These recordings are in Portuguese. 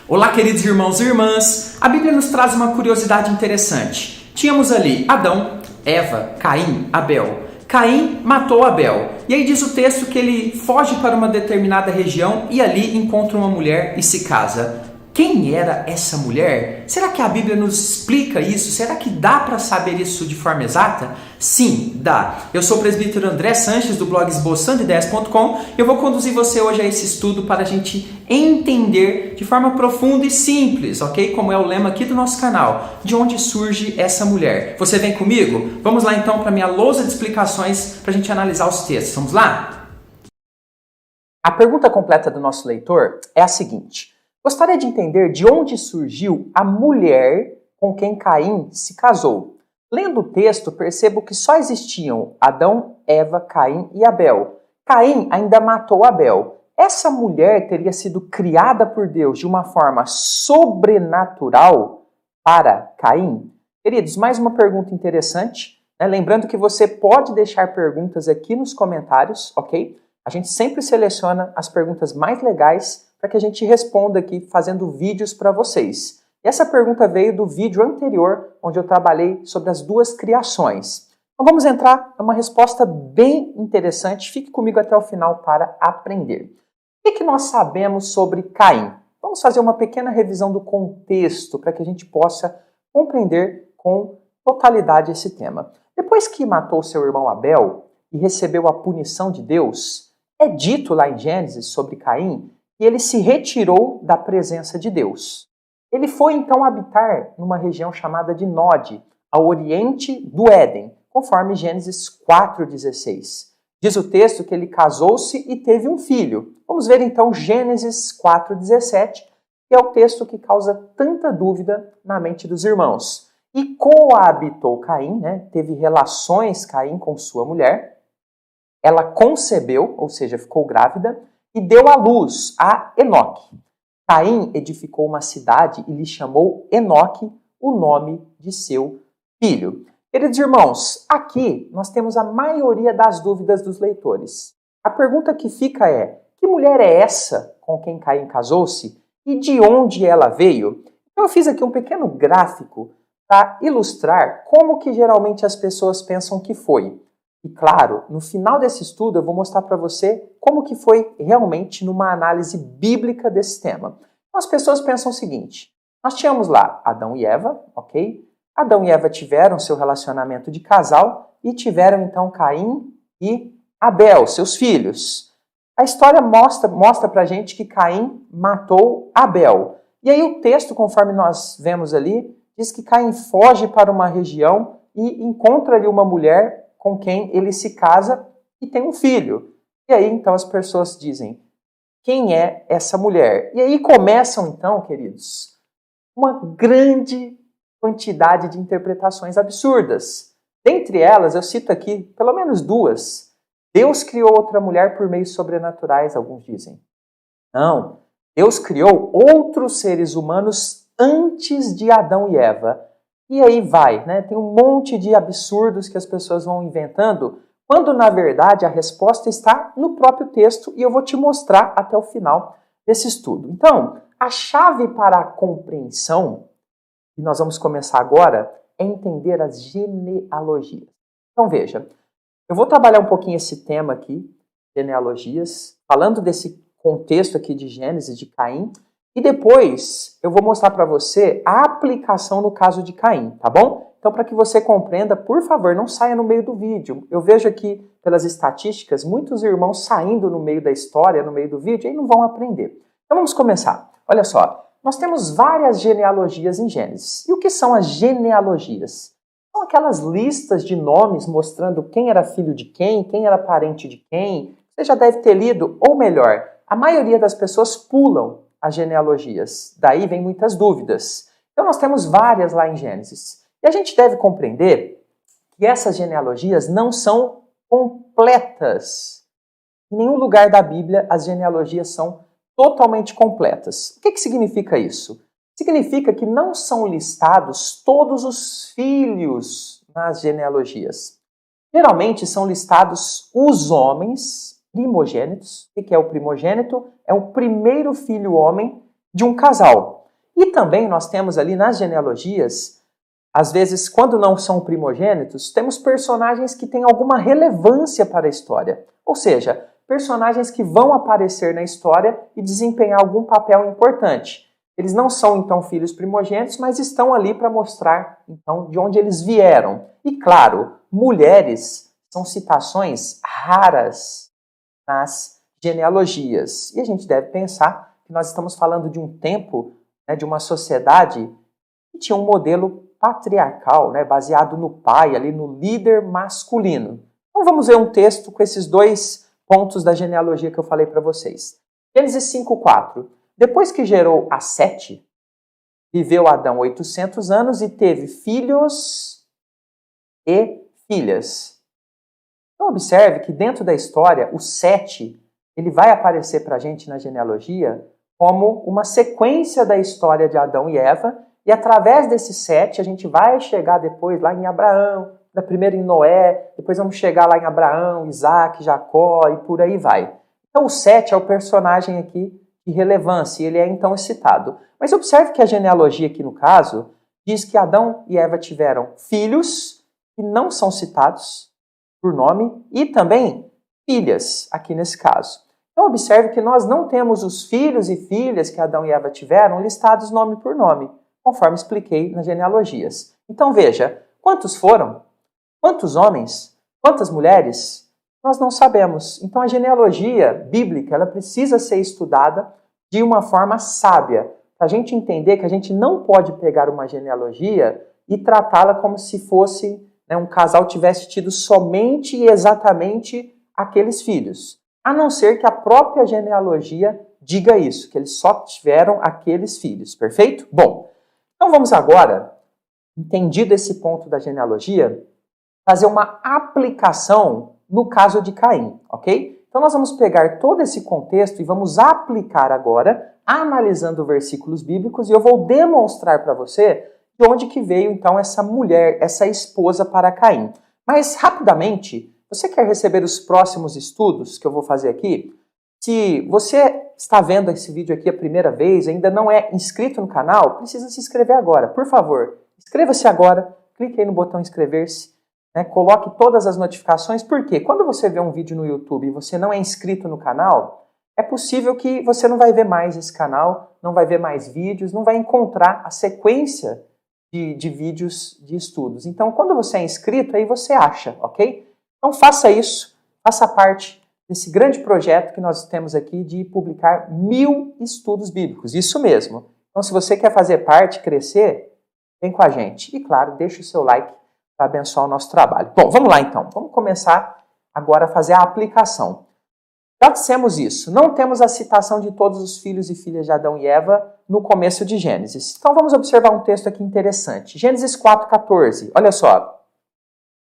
Olá, queridos irmãos e irmãs! A Bíblia nos traz uma curiosidade interessante. Tínhamos ali Adão, Eva, Caim, Abel. Caim matou Abel. E aí diz o texto que ele foge para uma determinada região e ali encontra uma mulher e se casa. Quem era essa mulher? Será que a Bíblia nos explica isso? Será que dá para saber isso de forma exata? Sim, dá. Eu sou o presbítero André Sanches do blog esboçandoideias.com e eu vou conduzir você hoje a esse estudo para a gente entender de forma profunda e simples, ok? Como é o lema aqui do nosso canal, de onde surge essa mulher. Você vem comigo? Vamos lá então para a minha lousa de explicações para a gente analisar os textos. Vamos lá? A pergunta completa do nosso leitor é a seguinte: gostaria de entender de onde surgiu a mulher com quem Caim se casou. Lendo o texto, percebo que só existiam Adão, Eva, Caim e Abel. Caim ainda matou Abel. Essa mulher teria sido criada por Deus de uma forma sobrenatural para Caim? Queridos, mais uma pergunta interessante, né? Lembrando que você pode deixar perguntas aqui nos comentários, ok? A gente sempre seleciona as perguntas mais legais para que a gente responda aqui fazendo vídeos para vocês. E essa pergunta veio do vídeo anterior, onde eu trabalhei sobre as duas criações. Então vamos entrar em uma resposta bem interessante. Fique comigo até o final para aprender. O que nós sabemos sobre Caim? Vamos fazer uma pequena revisão do contexto para que a gente possa compreender com totalidade esse tema. Depois que matou seu irmão Abel e recebeu a punição de Deus, é dito lá em Gênesis sobre Caim que ele se retirou da presença de Deus. Ele foi então habitar numa região chamada de Nod, ao oriente do Éden, conforme Gênesis 4,16. Diz o texto que ele casou-se e teve um filho. Vamos ver então Gênesis 4,17, que é o texto que causa tanta dúvida na mente dos irmãos. E coabitou Caim, teve relações Caim com sua mulher. Ela concebeu, ou seja, ficou grávida, e deu à luz a Enoque. Caim edificou uma cidade e lhe chamou Enoque, o nome de seu filho. Queridos irmãos, aqui nós temos a maioria das dúvidas dos leitores. A pergunta que fica é: que mulher é essa com quem Caim casou-se e de onde ela veio? Então eu fiz aqui um pequeno gráfico para ilustrar como que geralmente as pessoas pensam que foi. E claro, no final desse estudo eu vou mostrar para você como que foi realmente numa análise bíblica desse tema. Então, as pessoas pensam o seguinte: nós tínhamos lá Adão e Eva, ok? Adão e Eva tiveram seu relacionamento de casal e tiveram então Caim e Abel, seus filhos. A história mostra pra gente que Caim matou Abel. E aí o texto, conforme nós vemos ali, diz que Caim foge para uma região e encontra ali uma mulher com quem ele se casa e tem um filho. E aí, então, as pessoas dizem: quem é essa mulher? E aí começam, então, queridos, uma grande quantidade de interpretações absurdas. Dentre elas, eu cito aqui pelo menos duas. Deus criou outra mulher por meios sobrenaturais, alguns dizem. Não, Deus criou outros seres humanos antes de Adão e Eva. E aí vai, Tem um monte de absurdos que as pessoas vão inventando, quando na verdade a resposta está no próprio texto e eu vou te mostrar até o final desse estudo. Então, a chave para a compreensão, e nós vamos começar agora, é entender as genealogias. Então veja, eu vou trabalhar um pouquinho esse tema aqui, genealogias, falando desse contexto aqui de Gênesis, de Caim, e depois eu vou mostrar para você a aplicação no caso de Caim, tá bom? Então, para que você compreenda, por favor, não saia no meio do vídeo. Eu vejo aqui, pelas estatísticas, muitos irmãos saindo no meio da história, no meio do vídeo, e não vão aprender. Então, vamos começar. Olha só, nós temos várias genealogias em Gênesis. E o que são as genealogias? São aquelas listas de nomes mostrando quem era filho de quem era parente de quem. Você já deve ter lido, ou melhor, a maioria das pessoas pulam as genealogias. Daí vem muitas dúvidas. Então nós temos várias lá em Gênesis. E a gente deve compreender que essas genealogias não são completas. Em nenhum lugar da Bíblia as genealogias são totalmente completas. O que significa isso? Significa que não são listados todos os filhos nas genealogias. Geralmente são listados os homens primogênitos. O que é o primogênito? É o primeiro filho homem de um casal. E também nós temos ali nas genealogias, às vezes, quando não são primogênitos, temos personagens que têm alguma relevância para a história. Ou seja, personagens que vão aparecer na história e desempenhar algum papel importante. Eles não são, então, filhos primogênitos, mas estão ali para mostrar, então, de onde eles vieram. E, claro, mulheres são citações raras nas genealogias. E a gente deve pensar que nós estamos falando de um tempo, né, de uma sociedade que tinha um modelo patriarcal, né, baseado no pai, ali no líder masculino. Então vamos ver um texto com esses dois pontos da genealogia que eu falei para vocês. Gênesis 5:4. Depois que gerou a Sete, viveu Adão 800 anos e teve filhos e filhas. Então observe que dentro da história, o Sete, ele vai aparecer para a gente na genealogia como uma sequência da história de Adão e Eva, e através desse Sete a gente vai chegar depois lá em Abraão, primeiro em Noé, depois vamos chegar lá em Abraão, Isaac, Jacó e por aí vai. Então o Sete é o personagem aqui de relevância e ele é então citado. Mas observe que a genealogia aqui no caso diz que Adão e Eva tiveram filhos que não são citados por nome e também filhas aqui nesse caso. Então observe que nós não temos os filhos e filhas que Adão e Eva tiveram listados nome por nome, conforme expliquei nas genealogias. Então veja, quantos foram? Quantos homens? Quantas mulheres? Nós não sabemos. Então a genealogia bíblica ela precisa ser estudada de uma forma sábia, para a gente entender que a gente não pode pegar uma genealogia e tratá-la como se fosse, né, um casal tivesse tido somente e exatamente aqueles filhos. A não ser que a própria genealogia diga isso, que eles só tiveram aqueles filhos, perfeito? Bom, então vamos agora, entendido esse ponto da genealogia, fazer uma aplicação no caso de Caim, ok? Então nós vamos pegar todo esse contexto e vamos aplicar agora, analisando versículos bíblicos, e eu vou demonstrar para você de onde que veio então essa mulher, essa esposa para Caim. Mas rapidamente, você quer receber os próximos estudos que eu vou fazer aqui? Se você está vendo esse vídeo aqui a primeira vez, ainda não é inscrito no canal, precisa se inscrever agora. Por favor, inscreva-se agora, clique aí no botão inscrever-se, né, coloque todas as notificações, porque quando você vê um vídeo no YouTube e você não é inscrito no canal, é possível que você não vai ver mais esse canal, não vai ver mais vídeos, não vai encontrar a sequência de vídeos de estudos. Então, quando você é inscrito, aí você acha, ok? Então faça isso, faça parte desse grande projeto que nós temos aqui de publicar 1000 estudos bíblicos, isso mesmo. Então se você quer fazer parte, crescer, vem com a gente. E claro, deixa o seu like para abençoar o nosso trabalho. Bom, vamos lá então, vamos começar agora a fazer a aplicação. Já dissemos isso, não temos a citação de todos os filhos e filhas de Adão e Eva no começo de Gênesis. Então vamos observar um texto aqui interessante. Gênesis 4:14, olha só.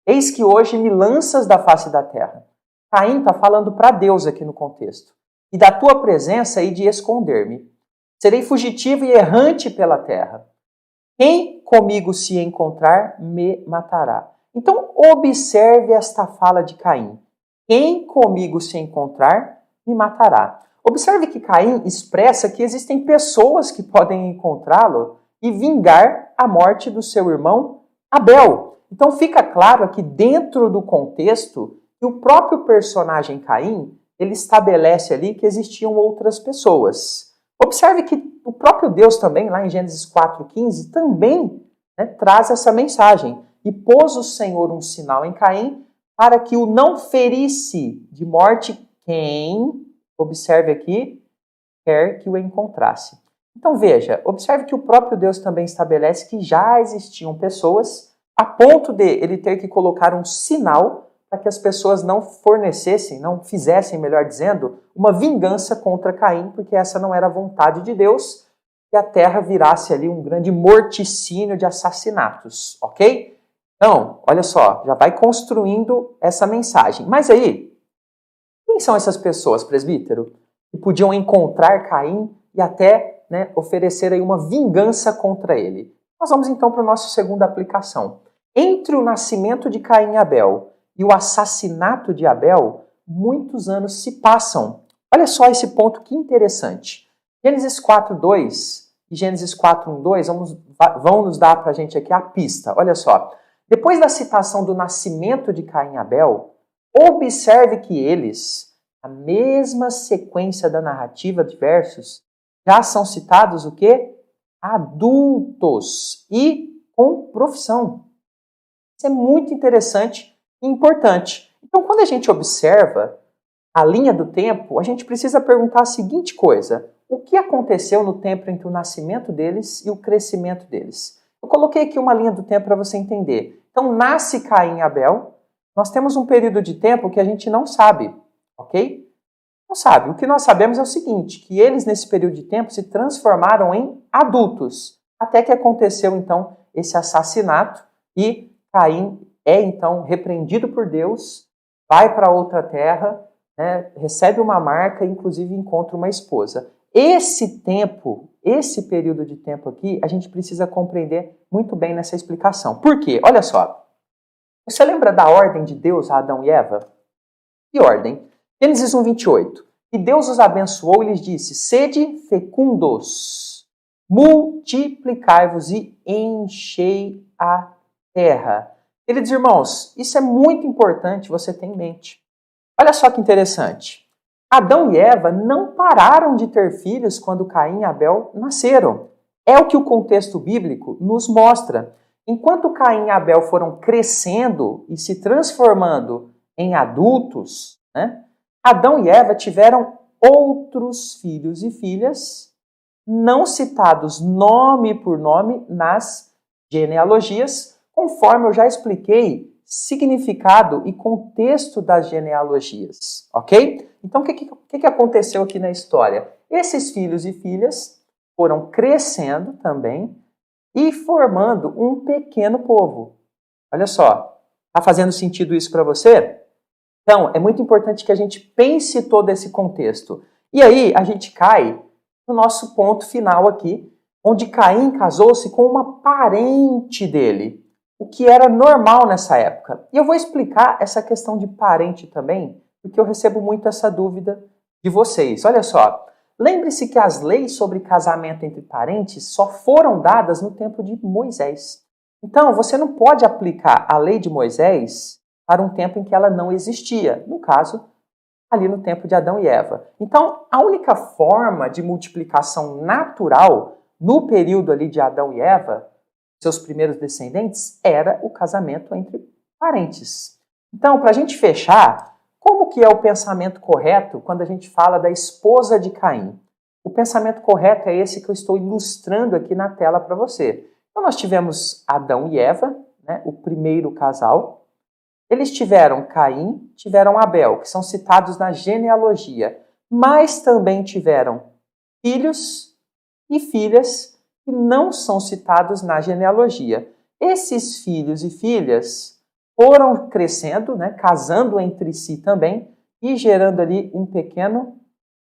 Eis que hoje me lanças da face da terra. Caim está falando para Deus aqui no contexto. E da tua presença hei de esconder-me. Serei fugitivo e errante pela terra. Quem comigo se encontrar, me matará. Então observe esta fala de Caim. Quem comigo se encontrar, me matará. Observe que Caim expressa que existem pessoas que podem encontrá-lo e vingar a morte do seu irmão Abel. Então fica claro aqui dentro do contexto que o próprio personagem Caim, ele estabelece ali que existiam outras pessoas. Observe que o próprio Deus também, lá em Gênesis 4:15, também, né, traz essa mensagem. E pôs o Senhor um sinal em Caim para que o não ferisse de morte quem, observe aqui, quer que o encontrasse. Então veja, observe que o próprio Deus também estabelece que já existiam pessoas a ponto de ele ter que colocar um sinal para que as pessoas não fornecessem, não fizessem, melhor dizendo, uma vingança contra Caim, porque essa não era a vontade de Deus, que a terra virasse ali um grande morticínio de assassinatos, ok? Então, olha só, já vai construindo essa mensagem. Mas aí, quem são essas pessoas, presbítero, que podiam encontrar Caim e até, né, oferecer aí uma vingança contra ele? Nós vamos então para a nossa segunda aplicação. Entre o nascimento de Caim e Abel e o assassinato de Abel, muitos anos se passam. Olha só esse ponto que interessante. Gênesis 4:2 e Gênesis 4:1-2 vão nos dar para a gente aqui a pista. Olha só. Depois da citação do nascimento de Caim e Abel, observe que eles, a mesma sequência da narrativa de versos, já são citados o quê? Adultos e com profissão. Isso é muito interessante e importante. Então, quando a gente observa a linha do tempo, a gente precisa perguntar a seguinte coisa: o que aconteceu no tempo entre o nascimento deles e o crescimento deles? Eu coloquei aqui uma linha do tempo para você entender. Então, nasce Caim e Abel, nós temos um período de tempo que a gente não sabe, ok? Não sabe. O que nós sabemos é o seguinte, que eles nesse período de tempo se transformaram em adultos, até que aconteceu então esse assassinato e Caim é então repreendido por Deus, vai para outra terra, né, recebe uma marca e inclusive encontra uma esposa. Esse tempo, esse período de tempo aqui, a gente precisa compreender muito bem nessa explicação. Por quê? Olha só. Você lembra da ordem de Deus a Adão e Eva? Que ordem? Gênesis 1:28. E Deus os abençoou e lhes disse: sede fecundos, multiplicai-vos e enchei a terra. Queridos irmãos, isso é muito importante você ter em mente. Olha só que interessante. Adão e Eva não pararam de ter filhos quando Caim e Abel nasceram. É o que o contexto bíblico nos mostra. Enquanto Caim e Abel foram crescendo e se transformando em adultos, né, Adão e Eva tiveram outros filhos e filhas, não citados nome por nome nas genealogias, conforme eu já expliquei significado e contexto das genealogias, ok? Então, o que aconteceu aqui na história? Esses filhos e filhas foram crescendo também e formando um pequeno povo. Olha só, está fazendo sentido isso para você? Então, é muito importante que a gente pense todo esse contexto. E aí, a gente cai no nosso ponto final aqui, onde Caim casou-se com uma parente dele, o que era normal nessa época. E eu vou explicar essa questão de parente também, porque eu recebo muito essa dúvida de vocês. Olha só, lembre-se que as leis sobre casamento entre parentes só foram dadas no tempo de Moisés. Então, você não pode aplicar a lei de Moisés para um tempo em que ela não existia. No caso, ali no tempo de Adão e Eva. Então, a única forma de multiplicação natural no período ali de Adão e Eva, seus primeiros descendentes, era o casamento entre parentes. Então, para a gente fechar, como que é o pensamento correto quando a gente fala da esposa de Caim? O pensamento correto é esse que eu estou ilustrando aqui na tela para você. Então, nós tivemos Adão e Eva, né, o primeiro casal. Eles tiveram Caim, tiveram Abel, que são citados na genealogia, mas também tiveram filhos e filhas que não são citados na genealogia. Esses filhos e filhas foram crescendo, né, casando entre si também e gerando ali um pequeno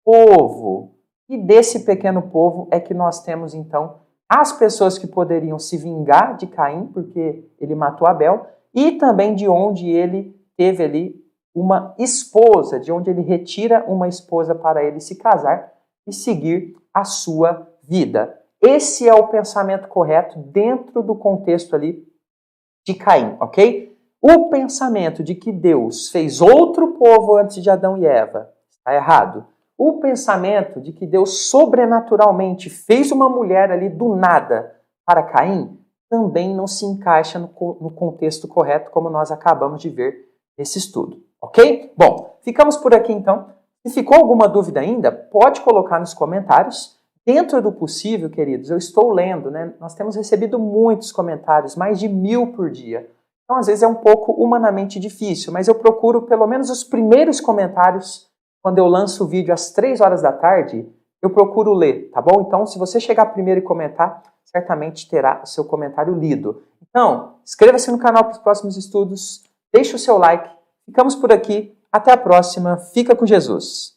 povo. E desse pequeno povo é que nós temos então as pessoas que poderiam se vingar de Caim, porque ele matou Abel, e também de onde ele teve ali uma esposa, de onde ele retira uma esposa para ele se casar e seguir a sua vida. Esse é o pensamento correto dentro do contexto ali de Caim, ok? O pensamento de que Deus fez outro povo antes de Adão e Eva está errado. O pensamento de que Deus sobrenaturalmente fez uma mulher ali do nada para Caim também não se encaixa no contexto correto, como nós acabamos de ver nesse estudo, ok? Bom, ficamos por aqui então. Se ficou alguma dúvida ainda, pode colocar nos comentários. Dentro do possível, queridos, eu estou lendo, né? Nós temos recebido muitos comentários, mais de 1000 por dia. Então, às vezes é um pouco humanamente difícil, mas eu procuro pelo menos os primeiros comentários, quando eu lanço o vídeo às 3 horas da tarde, eu procuro ler, tá bom? Então, se você chegar primeiro e comentar, certamente terá o seu comentário lido. Então, inscreva-se no canal para os próximos estudos, deixe o seu like. Ficamos por aqui. Até a próxima. Fica com Jesus.